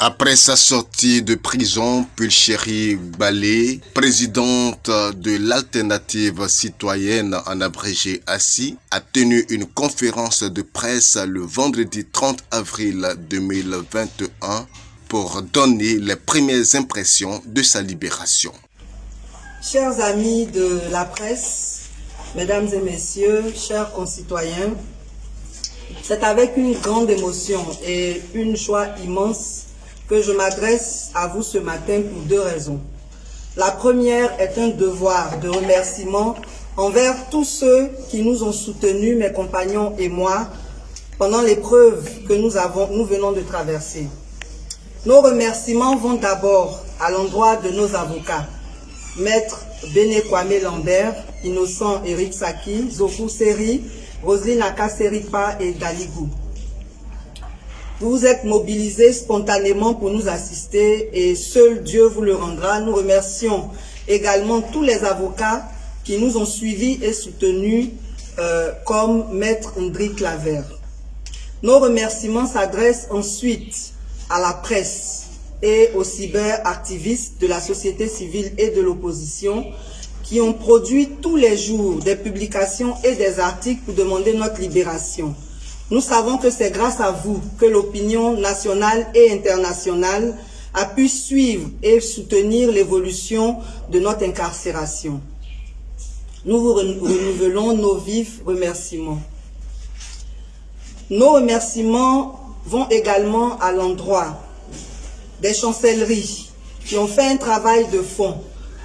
Après sa sortie de prison, Pulchérie Balé, présidente de l'Alternative citoyenne en abrégé ACI, a tenu une conférence de presse le vendredi 30 avril 2021 pour donner les premières impressions de sa libération. Chers amis de la presse, mesdames et messieurs, chers concitoyens, c'est avec une grande émotion et une joie immense que je m'adresse à vous ce matin pour deux raisons. La première est un devoir de remerciement envers tous ceux qui nous ont soutenus, mes compagnons et moi, pendant l'épreuve que nous venons de traverser. Nos remerciements vont d'abord à l'endroit de nos avocats, Maître Béné Kwame Lambert, Innocent Eric Saki, Zoku Seri, Roselyne Akaseripa et Daligou. Vous vous êtes mobilisés spontanément pour nous assister et seul Dieu vous le rendra. Nous remercions également tous les avocats qui nous ont suivis et soutenus comme Maître Ndri Claver. Nos remerciements s'adressent ensuite à la presse et aux cyberactivistes de la société civile et de l'opposition qui ont produit tous les jours des publications et des articles pour demander notre libération. Nous savons que c'est grâce à vous que l'opinion nationale et internationale a pu suivre et soutenir l'évolution de notre incarcération. Nous vous renouvelons nos vifs remerciements. Nos remerciements vont également à l'endroit des chancelleries qui ont fait un travail de fond.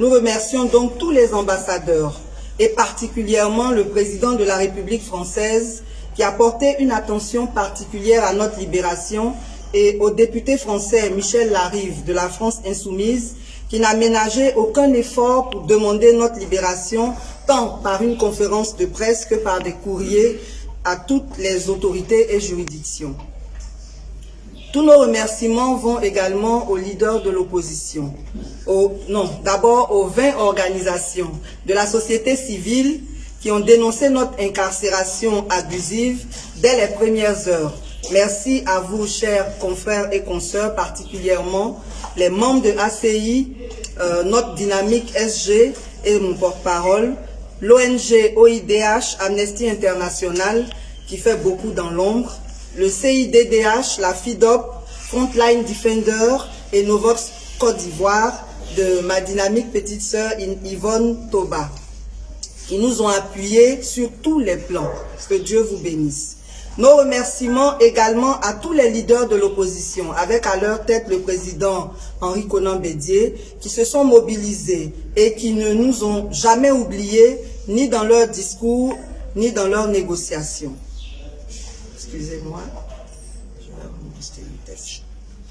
Nous remercions donc tous les ambassadeurs et particulièrement le président de la République française qui a porté une attention particulière à notre libération et au député français Michel Larive de la France Insoumise qui n'a ménagé aucun effort pour demander notre libération tant par une conférence de presse que par des courriers à toutes les autorités et juridictions. Tous nos remerciements vont également aux leaders de l'opposition, d'abord aux 20 organisations de la société civile qui ont dénoncé notre incarcération abusive dès les premières heures. Merci à vous, chers confrères et consoeurs, particulièrement les membres de ACI, notre dynamique SG et mon porte-parole, l'ONG OIDH, Amnesty International, qui fait beaucoup dans l'ombre, le CIDDH, la FIDOP, Frontline Defender et Novox Côte d'Ivoire de ma dynamique petite sœur Yvonne Toba, qui nous ont appuyés sur tous les plans. Que Dieu vous bénisse. Nos remerciements également à tous les leaders de l'opposition, avec à leur tête le président Henri Konan Bédié, qui se sont mobilisés et qui ne nous ont jamais oubliés, ni dans leurs discours, ni dans leurs négociations. Excusez-moi, je vais remonter une tâche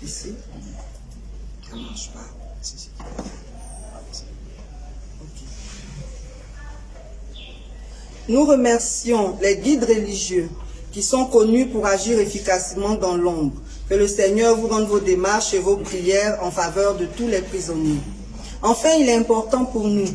ici. Ça ne marche pas. Okay. Nous remercions les guides religieux qui sont connus pour agir efficacement dans l'ombre. Que le Seigneur vous rende vos démarches et vos prières en faveur de tous les prisonniers. Enfin, il est important pour nous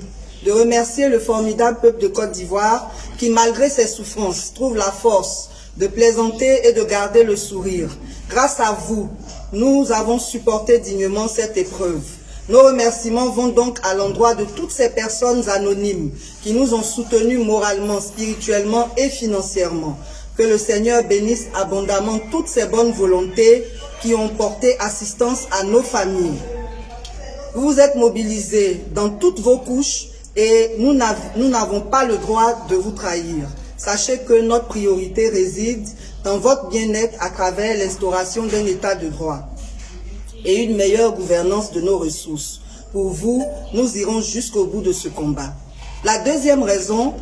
de remercier le formidable peuple de Côte d'Ivoire qui, malgré ses souffrances, trouve la force de plaisanter et de garder le sourire. Grâce à vous, nous avons supporté dignement cette épreuve. Nos remerciements vont donc à l'endroit de toutes ces personnes anonymes qui nous ont soutenus moralement, spirituellement et financièrement. Que le Seigneur bénisse abondamment toutes ces bonnes volontés qui ont porté assistance à nos familles. Vous vous êtes mobilisés dans toutes vos couches et nous n'avons pas le droit de vous trahir. Sachez que notre priorité réside dans votre bien-être à travers l'instauration d'un état de droit et une meilleure gouvernance de nos ressources. Pour vous, nous irons jusqu'au bout de ce combat. La deuxième raison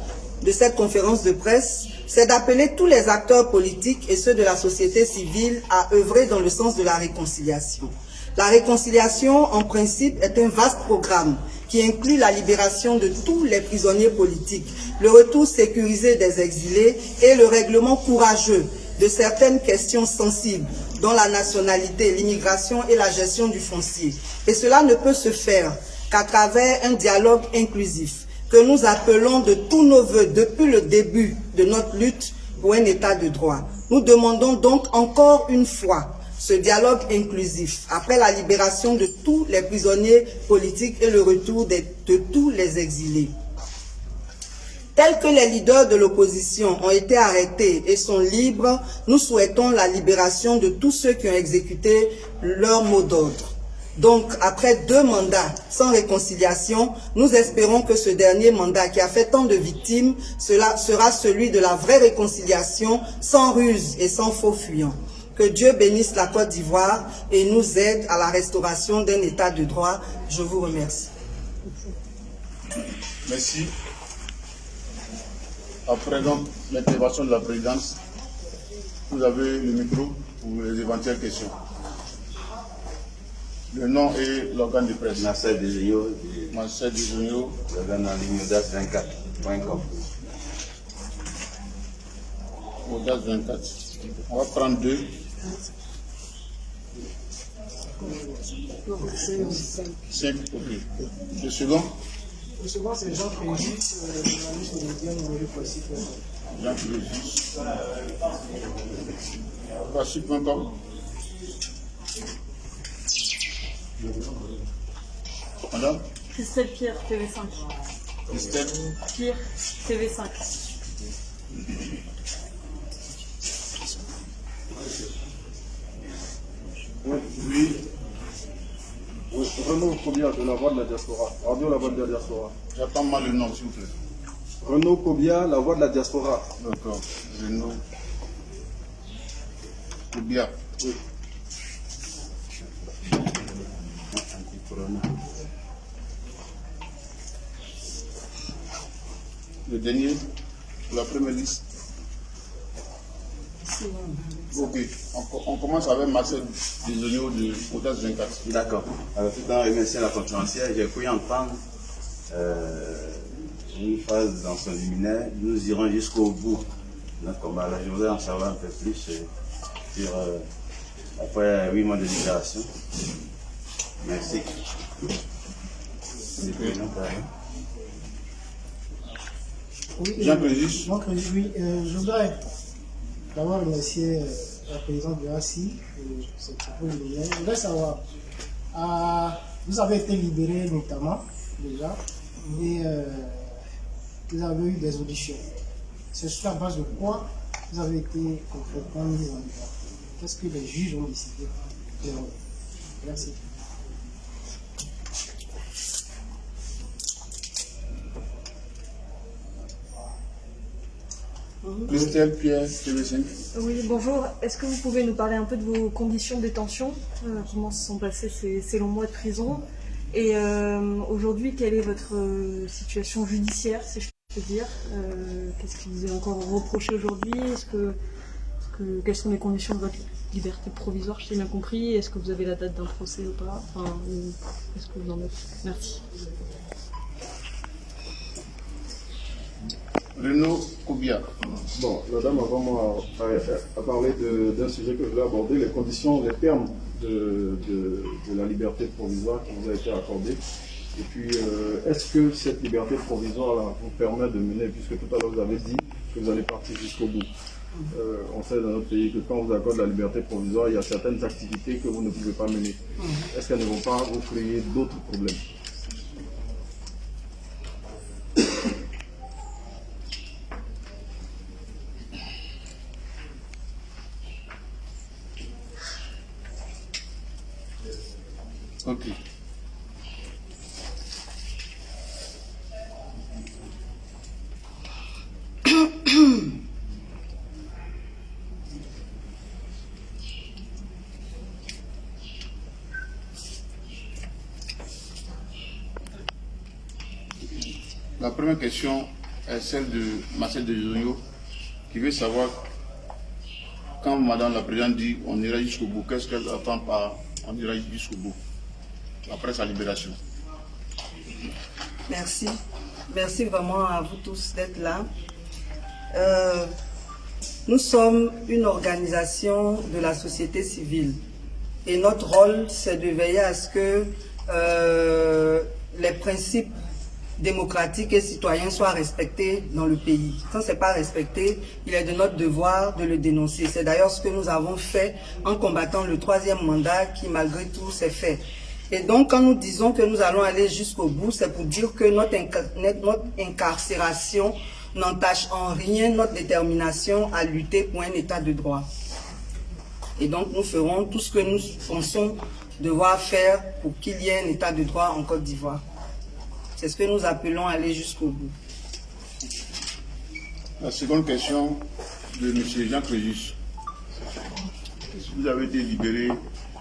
de cette conférence de presse, c'est d'appeler tous les acteurs politiques et ceux de la société civile à œuvrer dans le sens de la réconciliation. La réconciliation, en principe, est un vaste programme qui inclut la libération de tous les prisonniers politiques, le retour sécurisé des exilés et le règlement courageux de certaines questions sensibles, dont la nationalité, l'immigration et la gestion du foncier. Et cela ne peut se faire qu'à travers un dialogue inclusif que nous appelons de tous nos vœux depuis le début de notre lutte pour un état de droit. Nous demandons donc encore une fois ce dialogue inclusif après la libération de tous les prisonniers politiques et le retour de tous les exilés. Tels que les leaders de l'opposition ont été arrêtés et sont libres, nous souhaitons la libération de tous ceux qui ont exécuté leur mot d'ordre. Donc, après 2 mandats sans réconciliation, nous espérons que ce dernier mandat qui a fait tant de victimes, cela sera celui de la vraie réconciliation, sans ruse et sans faux fuyants. Que Dieu bénisse la Côte d'Ivoire et nous aide à la restauration d'un état de droit. Je vous remercie. Merci. Après donc l'intervention de la présidence, vous avez le micro pour les éventuelles questions. Le nom et l'organe de presse. Marcel Designo, Marcel Designo. l'organe en ligne audace24.com. Audace 24. On va prendre 2. Cinq, ok. Le second. Le second, c'est Jean Fréjus, journaliste au média numéro Voici. Jean Fréjus. Voici.com. Madame Christelle Pierre, TV5. Christelle Pierre, TV5. Oui. Renaud Kobia de la Voix de la Diaspora. Radio La Voix de la Diaspora. J'attends mal le nom, s'il vous plaît. Renaud Kobia, La Voix de la Diaspora. D'accord. Renaud Kobia. Oui. Le dernier, pour la première liste. Ok, on commence avec Marcel Designo de Audace 24. D'accord. Alors, tout en remerciant la conférencière, j'ai cru entendre une phrase dans son liminaire. Nous irons jusqu'au bout de notre combat. Là, je voudrais en savoir un peu plus sur, après 8 mois de libération. Merci. Oui, Jean Fréjus. oui, je voudrais d'abord remercier la présidente de l'ACI pour ce propos liminaire. Je voudrais savoir, vous avez été libéré notamment déjà, et vous avez eu des auditions. C'est sur la base de quoi vous avez été complètement mis en liberté? Qu'est-ce que les juges ont décidé? Merci. Christelle Pierre, TV5. Oui, bonjour. Est-ce que vous pouvez nous parler un peu de vos conditions de détention? Comment se sont passés ces longs mois de prison? Et aujourd'hui, quelle est votre situation judiciaire, si je peux dire? Qu'est-ce qui vous est encore reproché aujourd'hui? Quelles sont les conditions de votre liberté provisoire, je t'ai bien compris? Est-ce que vous avez la date d'un procès ou pas? Est-ce que vous en êtes? Merci. Renaud Kobia. Bon, la dame avant moi a parlé d'un sujet que je voulais aborder, les conditions, les termes de la liberté provisoire qui vous a été accordée. Et puis, est-ce que cette liberté provisoire vous permet de mener, puisque tout à l'heure vous avez dit que vous allez partir jusqu'au bout. On sait dans notre pays que quand on vous accorde la liberté provisoire, il y a certaines activités que vous ne pouvez pas mener. Est-ce qu'elles ne vont pas vous créer d'autres problèmes? Ok. La première question est celle de Marcel Designo qui veut savoir quand Madame la Présidente dit on ira jusqu'au bout, qu'est-ce qu'elle attend par on ira jusqu'au bout après sa libération? Merci. Merci vraiment à vous tous d'être là. Nous sommes une organisation de la société civile et notre rôle, c'est de veiller à ce que les principes démocratiques et citoyens soient respectés dans le pays. Quand ce n'est pas respecté, il est de notre devoir de le dénoncer. C'est d'ailleurs ce que nous avons fait en combattant le 3e mandat qui, malgré tout, s'est fait. Et donc, quand nous disons que nous allons aller jusqu'au bout, c'est pour dire que notre incarcération n'entache en rien notre détermination à lutter pour un état de droit. Et donc, nous ferons tout ce que nous pensons devoir faire pour qu'il y ait un état de droit en Côte d'Ivoire. C'est ce que nous appelons aller jusqu'au bout. La seconde question de M. Jean Créjus. Vous avez été libéré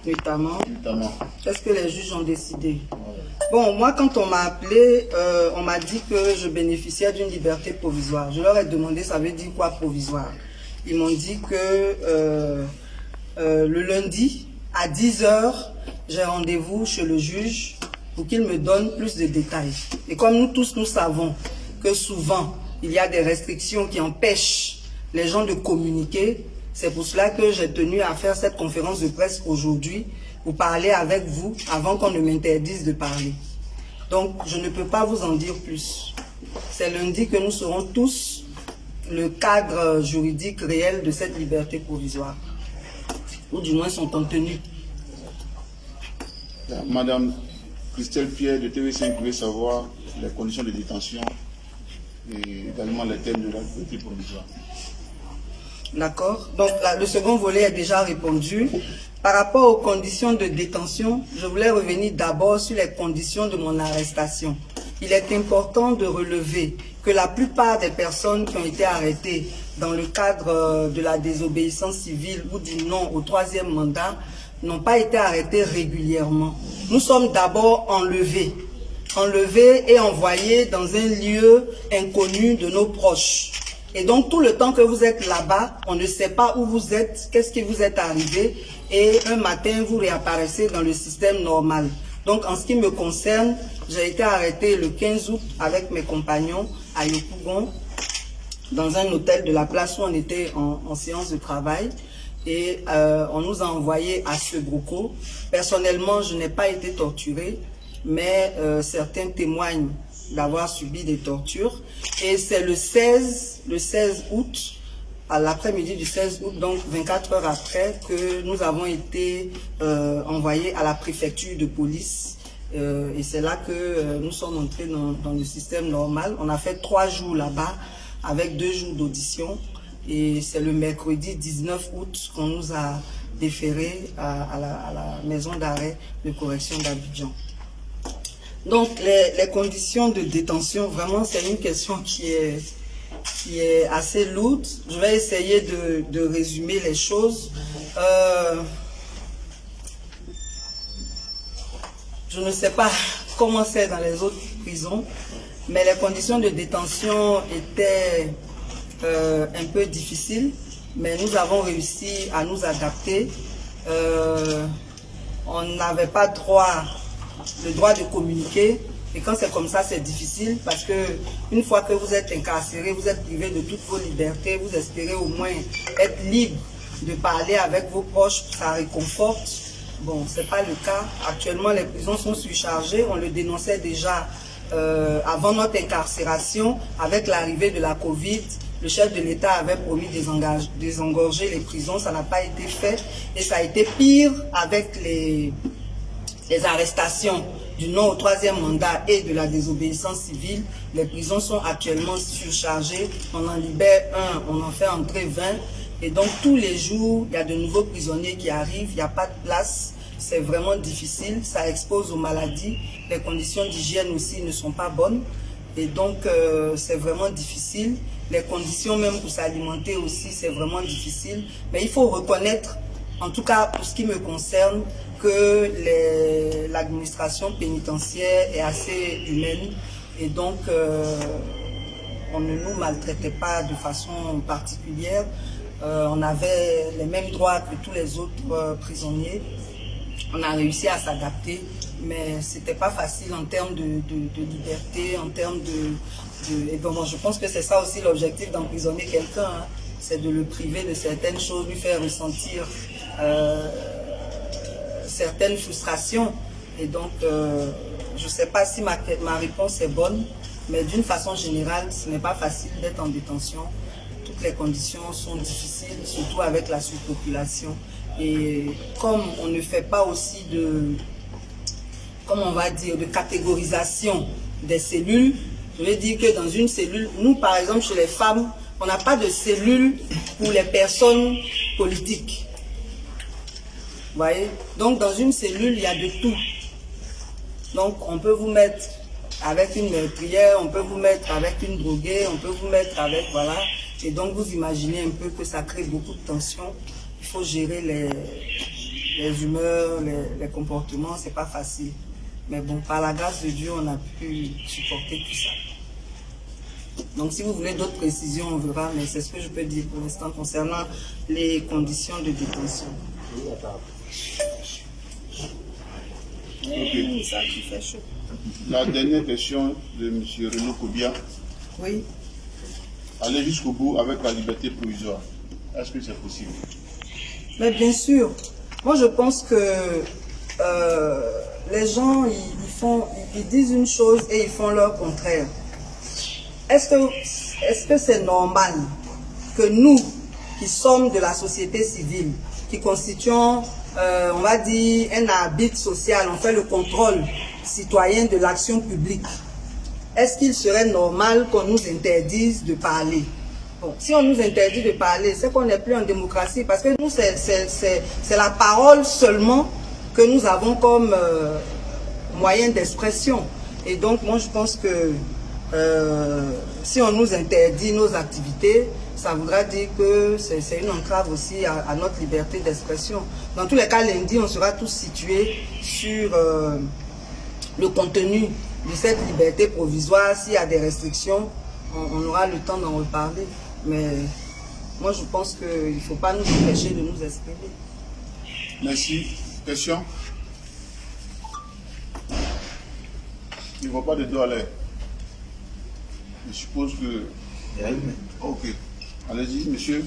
Notamment. Qu'est-ce que les juges ont décidé? Bon, moi, quand on m'a appelé, on m'a dit que je bénéficiais d'une liberté provisoire. Je leur ai demandé, ça veut dire quoi provisoire? Ils m'ont dit que le lundi, à 10 h, j'ai rendez-vous chez le juge pour qu'il me donne plus de détails. Et comme nous tous, nous savons que souvent, il y a des restrictions qui empêchent les gens de communiquer, c'est pour cela que j'ai tenu à faire cette conférence de presse aujourd'hui pour parler avec vous avant qu'on ne m'interdise de parler. Donc, je ne peux pas vous en dire plus. C'est lundi que nous saurons tous le cadre juridique réel de cette liberté provisoire, ou du moins son contenu. Madame Christelle Pierre de TV5 voulait savoir les conditions de détention et également les thèmes de la liberté provisoire. D'accord. Donc, le second volet est déjà répondu. Par rapport aux conditions de détention, je voulais revenir d'abord sur les conditions de mon arrestation. Il est important de relever que la plupart des personnes qui ont été arrêtées dans le cadre de la désobéissance civile ou du non au 3e mandat n'ont pas été arrêtées régulièrement. Nous sommes d'abord enlevés et envoyés dans un lieu inconnu de nos proches. Et donc, tout le temps que vous êtes là-bas, on ne sait pas où vous êtes, qu'est-ce qui vous est arrivé, et un matin, vous réapparaissez dans le système normal. Donc, en ce qui me concerne, j'ai été arrêté le 15 août avec mes compagnons à Yopougon, dans un hôtel de la place où on était en séance de travail, et on nous a envoyés à Sebrouco. Personnellement, je n'ai pas été torturé, mais certains témoignent d'avoir subi des tortures. Et c'est le 16 août, à l'après-midi du 16 août, donc 24 heures après, que nous avons été envoyés à la préfecture de police. Et c'est là que nous sommes entrés dans le système normal. On a fait 3 jours là-bas, avec 2 jours d'audition. Et c'est le mercredi 19 août qu'on nous a déférés à la maison d'arrêt de correction d'Abidjan. Donc, les conditions de détention, vraiment, c'est une question qui est assez lourde. Je vais essayer de résumer les choses. Je ne sais pas comment c'est dans les autres prisons, mais les conditions de détention étaient un peu difficiles, mais nous avons réussi à nous adapter. On n'avait pas le droit de communiquer, et quand c'est comme ça, c'est difficile, parce que une fois que vous êtes incarcéré, vous êtes privé de toutes vos libertés, vous espérez au moins être libre de parler avec vos proches, ça réconforte. Bon, c'est pas le cas. Actuellement, les prisons sont surchargées, on le dénonçait déjà avant notre incarcération. Avec l'arrivée de la Covid, le chef de l'État avait promis désengorger les prisons, ça n'a pas été fait, et ça a été pire avec les arrestations du non au 3e mandat et de la désobéissance civile. Les prisons sont actuellement surchargées, on en libère 1, on en fait entrer 20, et donc tous les jours, il y a de nouveaux prisonniers qui arrivent, il n'y a pas de place, c'est vraiment difficile, ça expose aux maladies, les conditions d'hygiène aussi ne sont pas bonnes, et donc c'est vraiment difficile. Les conditions même pour s'alimenter aussi, c'est vraiment difficile, mais il faut reconnaître, en tout cas pour ce qui me concerne, que l'administration pénitentiaire est assez humaine, et donc on ne nous maltraitait pas de façon particulière. On avait les mêmes droits que tous les autres prisonniers. On a réussi à s'adapter, mais c'était pas facile en termes de liberté, en termes et bon, je pense que c'est ça aussi l'objectif d'emprisonner quelqu'un, hein, c'est de le priver de certaines choses, lui faire ressentir certaines frustrations. Et donc, je ne sais pas si ma réponse est bonne, Mais d'une façon générale, ce n'est pas facile d'être en détention. Toutes les conditions sont difficiles, surtout avec la surpopulation. Et comme on ne fait pas aussi de, comment on va dire, de catégorisation des cellules, je veux dire que dans une cellule, nous par exemple chez les femmes, on n'a pas de cellule pour les personnes politiques. Vous voyez? Donc dans une cellule, il y a de tout. Donc on peut vous mettre avec une meurtrière, on peut vous mettre avec une droguée, on peut vous mettre avec, voilà. Et donc vous imaginez un peu que ça crée beaucoup de tension. Il faut gérer les humeurs, les comportements, c'est pas facile. Mais bon, par la grâce de Dieu, on a pu supporter tout ça. Donc si vous voulez d'autres précisions, on verra, mais c'est ce que je peux dire pour l'instant concernant les conditions de détention. Okay. Ça qui fait chaud. La dernière question de M. Renaud Kobia. Oui. Aller jusqu'au bout avec la liberté provisoire. Est-ce que c'est possible? Mais bien sûr. Moi, je pense que les gens, ils disent une chose et ils font leur contraire. Est-ce que c'est normal que nous, qui sommes de la société civile, qui constituons, on va dire, un arbitre social, on fait le contrôle citoyen de l'action publique, est-ce qu'il serait normal qu'on nous interdise de parler? Bon, si on nous interdit de parler, c'est qu'on n'est plus en démocratie, parce que nous, c'est la parole seulement que nous avons comme moyen d'expression. Et donc, moi, je pense que si on nous interdit nos activités, ça voudra dire que c'est une entrave aussi à notre liberté d'expression. Dans tous les cas, lundi, on sera tous situés sur le contenu de cette liberté provisoire. S'il y a des restrictions, on aura le temps d'en reparler. Mais moi, je pense qu'il ne faut pas nous empêcher de nous exprimer. Merci. Question? Il ne va pas de dos à l'air. Je suppose que... Ok. Allez-y, monsieur.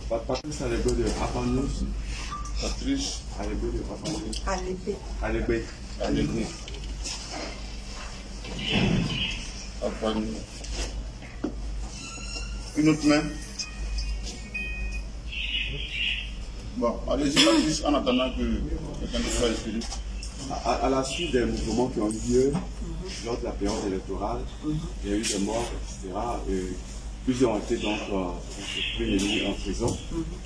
Patrice Alébé de Apanos. Patrice Alébé de Apanos. Alébé. Alébé. Apanos. Une autre main. Bon, allez-y, Patrice, en attendant que quelqu'un soit exprimé. À la suite des mouvements qui ont eu lieu lors de la période électorale, il y a eu des morts, etc. Et plusieurs ont été donc pris en prison.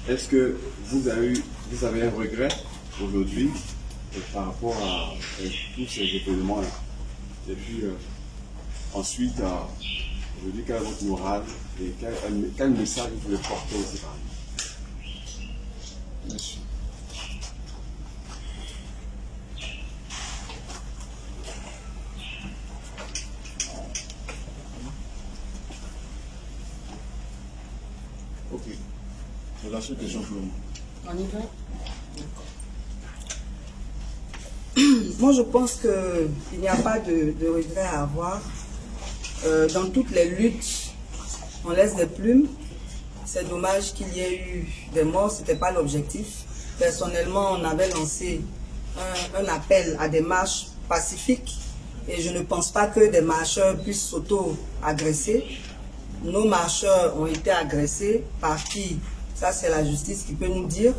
Est-ce que vous avez un regret aujourd'hui par rapport à tous ces événements-là? Et puis ensuite, aujourd'hui, quelle est votre morale et quel message vous voulez porter aussi par là? Merci. Ok. C'est la seule question pour moi. On y va? Moi, je pense qu'il n'y a pas de regret à avoir. Dans toutes les luttes, on laisse des plumes. C'est dommage qu'il y ait eu des morts, ce n'était pas l'objectif. Personnellement, on avait lancé un appel à des marches pacifiques et je ne pense pas que des marcheurs puissent s'auto-agresser. Nos marcheurs ont été agressés par qui? Ça, c'est la justice qui peut nous dire.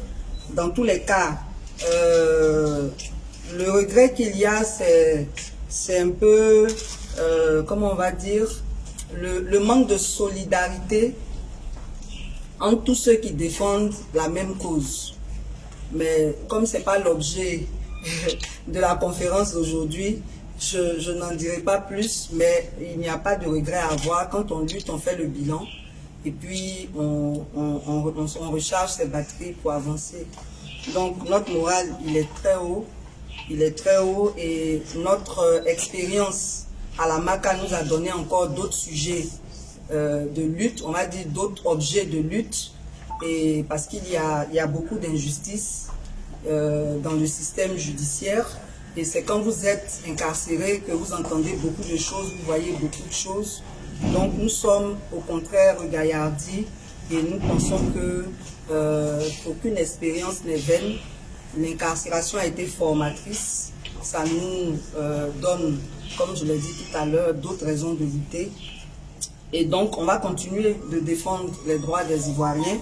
Dans tous les cas, le regret qu'il y a, c'est un peu, comment on va dire, le manque de solidarité entre tous ceux qui défendent la même cause. Mais comme ce n'est pas l'objet de la conférence d'aujourd'hui, je n'en dirai pas plus, mais il n'y a pas de regret à avoir. Quand on lutte, on fait le bilan et puis on recharge ses batteries pour avancer. Donc notre moral, il est très haut. Il est très haut et notre expérience à la MACA nous a donné encore d'autres sujets de lutte, on va dire d'autres objets de lutte, et parce qu'il y a beaucoup d'injustices dans le système judiciaire, et c'est quand vous êtes incarcéré que vous entendez beaucoup de choses, vous voyez beaucoup de choses. Donc nous sommes au contraire gaillardis et nous pensons que aucune expérience n'est vaine. L'incarcération a été formatrice ça nous donne, comme je l'ai dit tout à l'heure, d'autres raisons de lutter. Et donc, on va continuer de défendre les droits des Ivoiriens.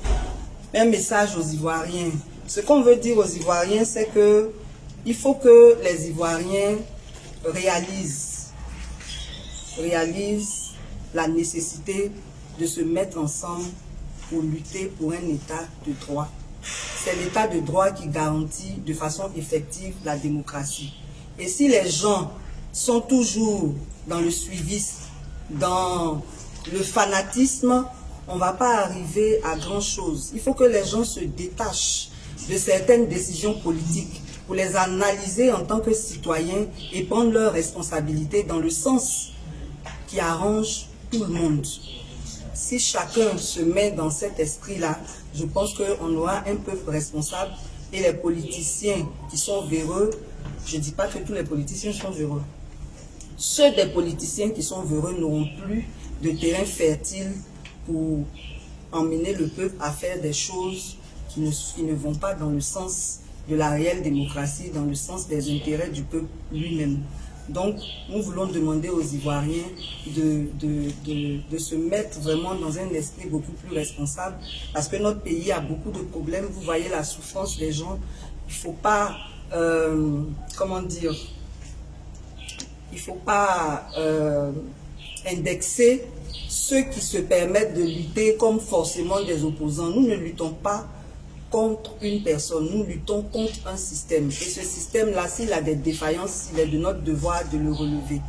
Un message aux Ivoiriens. Ce qu'on veut dire aux Ivoiriens, c'est que il faut que les Ivoiriens réalisent la nécessité de se mettre ensemble pour lutter pour un état de droit. C'est l'état de droit qui garantit de façon effective la démocratie. Et si les gens sont toujours dans le suivisme, dans le fanatisme, on ne va pas arriver à grand chose. Il faut que les gens se détachent de certaines décisions politiques pour les analyser en tant que citoyens et prendre leurs responsabilités dans le sens qui arrange tout le monde. Si chacun se met dans cet esprit-là, je pense qu'on aura un peuple responsable et les politiciens qui sont véreux, je ne dis pas que tous les politiciens sont véreux. Ceux des politiciens qui sont véreux n'auront plus de terrain fertile pour emmener le peuple à faire des choses qui ne vont pas dans le sens de la réelle démocratie, dans le sens des intérêts du peuple lui-même. Donc, nous voulons demander aux Ivoiriens de se mettre vraiment dans un esprit beaucoup plus responsable parce que notre pays a beaucoup de problèmes. Vous voyez la souffrance des gens. Il ne faut pas, comment dire, il ne faut pas indexer ceux qui se permettent de lutter comme forcément des opposants. Nous ne luttons pas contre une personne, nous luttons contre un système. Et ce système-là, s'il a des défaillances, il est de notre devoir de le relever.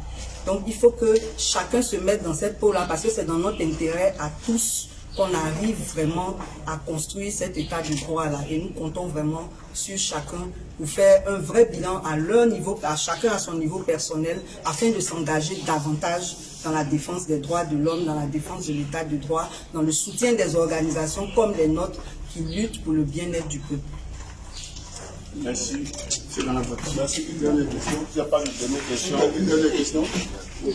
Donc il faut que chacun se mette dans cette peau-là parce que c'est dans notre intérêt à tous qu'on arrive vraiment à construire cet état de droit-là. Et nous comptons vraiment sur chacun pour faire un vrai bilan à leur niveau, à chacun à son niveau personnel, afin de s'engager davantage dans la défense des droits de l'homme, dans la défense de l'état de droit, dans le soutien des organisations comme les nôtres qui luttent pour le bien-être du peuple. Merci. C'est dans la voiture. Merci. Une dernière question. Il n'y a pas de dernière question. Une dernière question. Ok.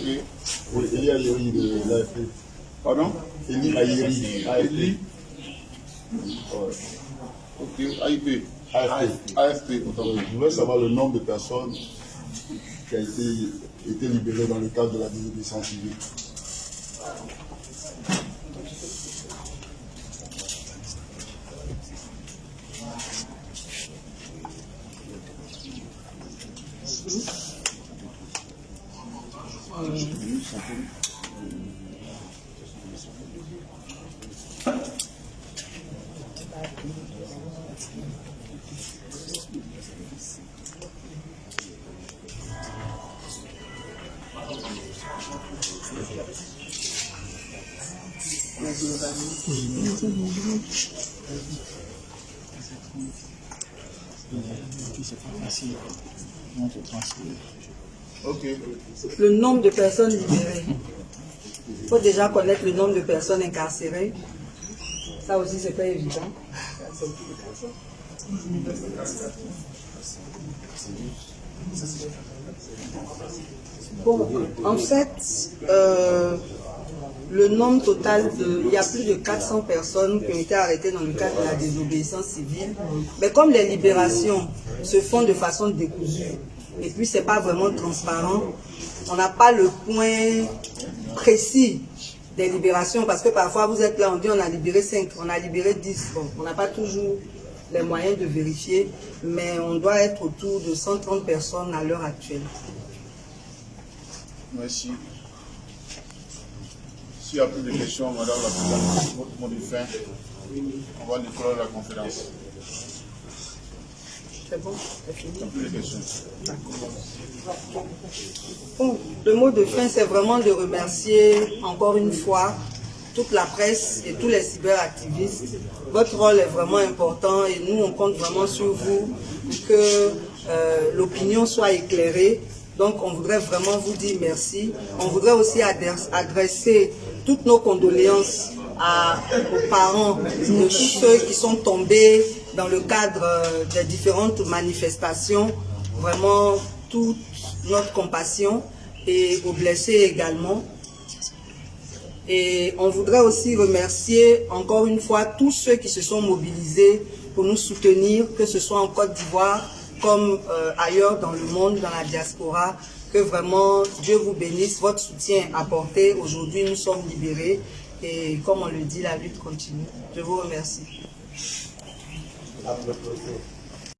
Oui, Eli Ayeri de l'AFP. Pardon? Eli Ayeri. Eli. Ok. AIP. AFP. Je voudrais savoir le nombre de personnes qui a été libérées dans le cadre de la désobéissance civile. Ok. Le nombre de personnes libérées. Il faut déjà connaître le nombre de personnes incarcérées. Ça aussi, c'est pas évident. Bon, en fait, le nombre total il y a plus de 400 personnes qui ont été arrêtées dans le cadre de la désobéissance civile. Mais comme les libérations se font de façon décousue, et puis c'est pas vraiment transparent, on n'a pas le point précis des libérations, parce que parfois vous êtes là, on dit on a libéré 5, on a libéré 10, bon, on n'a pas toujours les moyens de vérifier, mais on doit être autour de 130 personnes à l'heure actuelle. Merci. S'il n'y a plus de questions, Madame la Présidente, votre mot de fin, on va clore la conférence. C'est bon, c'est fini. Il n'y a plus de questions. Bon, le mot de fin, c'est vraiment de remercier encore une fois toute la presse et tous les cyberactivistes. Votre rôle est vraiment important et nous, on compte vraiment sur vous pour que l'opinion soit éclairée. Donc, on voudrait vraiment vous dire merci. On voudrait aussi adresser toutes nos condoléances aux parents de ceux qui sont tombés dans le cadre des différentes manifestations. Vraiment, toute notre compassion et aux blessés également. Et on voudrait aussi remercier encore une fois tous ceux qui se sont mobilisés pour nous soutenir, que ce soit en Côte d'Ivoire, comme ailleurs dans le monde, dans la diaspora. Que vraiment Dieu vous bénisse, votre soutien apporté. Aujourd'hui, nous sommes libérés et comme on le dit, la lutte continue. Je vous remercie. Applaudissements.